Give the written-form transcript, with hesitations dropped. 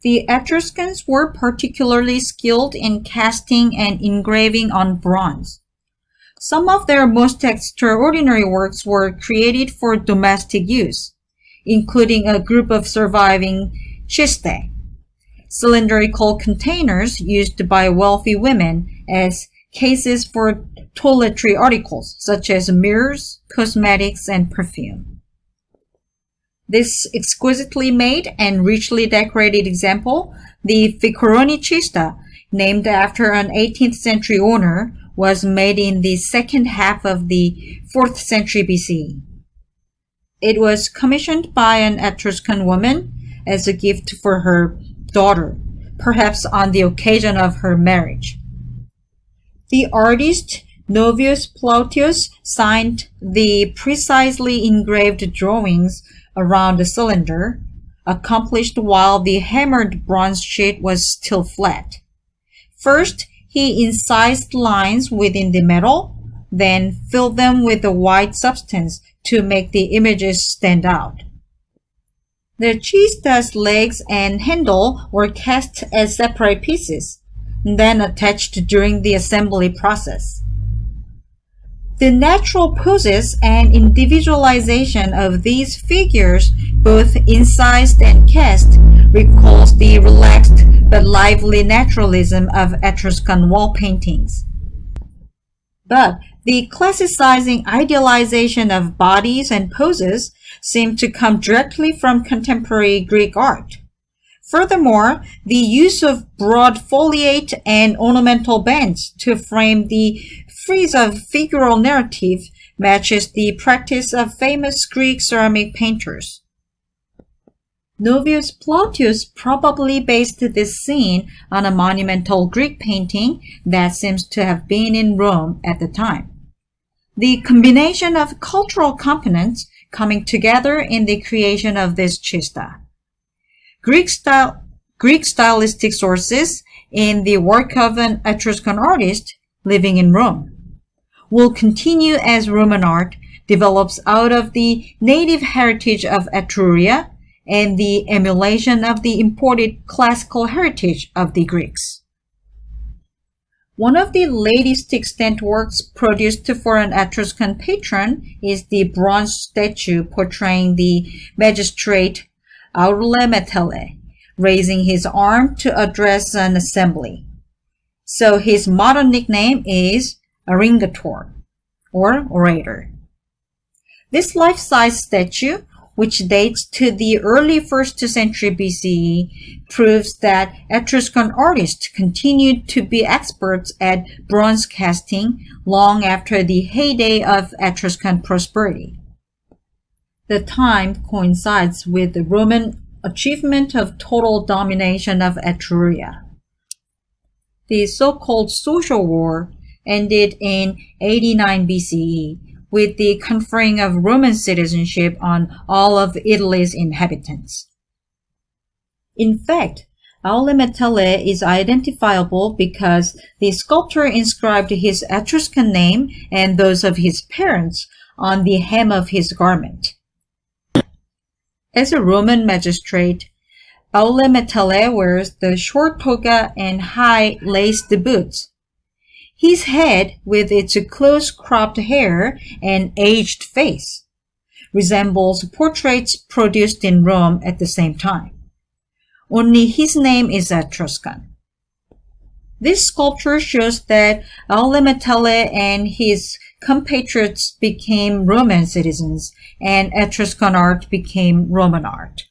The Etruscans were particularly skilled in casting and engraving on bronze. Some of their most extraordinary works were created for domestic use, including a group of surviving chistae, cylindrical containers used by wealthy women as cases for toiletry articles such as mirrors, cosmetics, and perfume. This exquisitely made and richly decorated example, the Ficoroni Cista, named after an 18th century owner, was made in the second half of the 4th century BCE. It was commissioned by an Etruscan woman as a gift for her daughter, perhaps on the occasion of her marriage. The artist Novius Plautius signed the precisely engraved drawings around the cylinder, accomplished while the hammered bronze sheet was still flat. First, he incised lines within the metal, then filled them with a white substance to make the images stand out. The chista's legs and handle were cast as separate pieces, then attached during the assembly process. The natural poses and individualization of these figures, both incised and cast, recalls the relaxed but lively naturalism of Etruscan wall paintings. But the classicizing idealization of bodies and poses seem to come directly from contemporary Greek art. Furthermore, the use of broad foliate and ornamental bands to frame the frieze of figural narrative matches the practice of famous Greek ceramic painters. Novius Plautius probably based this scene on a monumental Greek painting that seems to have been in Rome at the time. The combination of cultural components coming together in the creation of this cista. Greek stylistic sources in the work of an Etruscan artist living in Rome will continue as Roman art develops out of the native heritage of Etruria and the emulation of the imported classical heritage of the Greeks. One of the latest extant works produced for an Etruscan patron is the bronze statue portraying the magistrate Aule Metelle, raising his arm to address an assembly. So his modern nickname is Aringator, or orator. This life-size statue, which dates to the early 1st century BCE, proves that Etruscan artists continued to be experts at bronze casting long after the heyday of Etruscan prosperity. The time coincides with the Roman achievement of total domination of Etruria. The so-called social war ended in 89 BCE with the conferring of Roman citizenship on all of Italy's inhabitants. In fact, Aule Metelle is identifiable because the sculptor inscribed his Etruscan name and those of his parents on the hem of his garment. As a Roman magistrate, Aule Metelle wears the short toga and high laced boots. His head, with its close-cropped hair and aged face, resembles portraits produced in Rome at the same time. Only his name is Etruscan. This sculpture shows that Aule Metelle and his compatriots became Roman citizens, and Etruscan art became Roman art.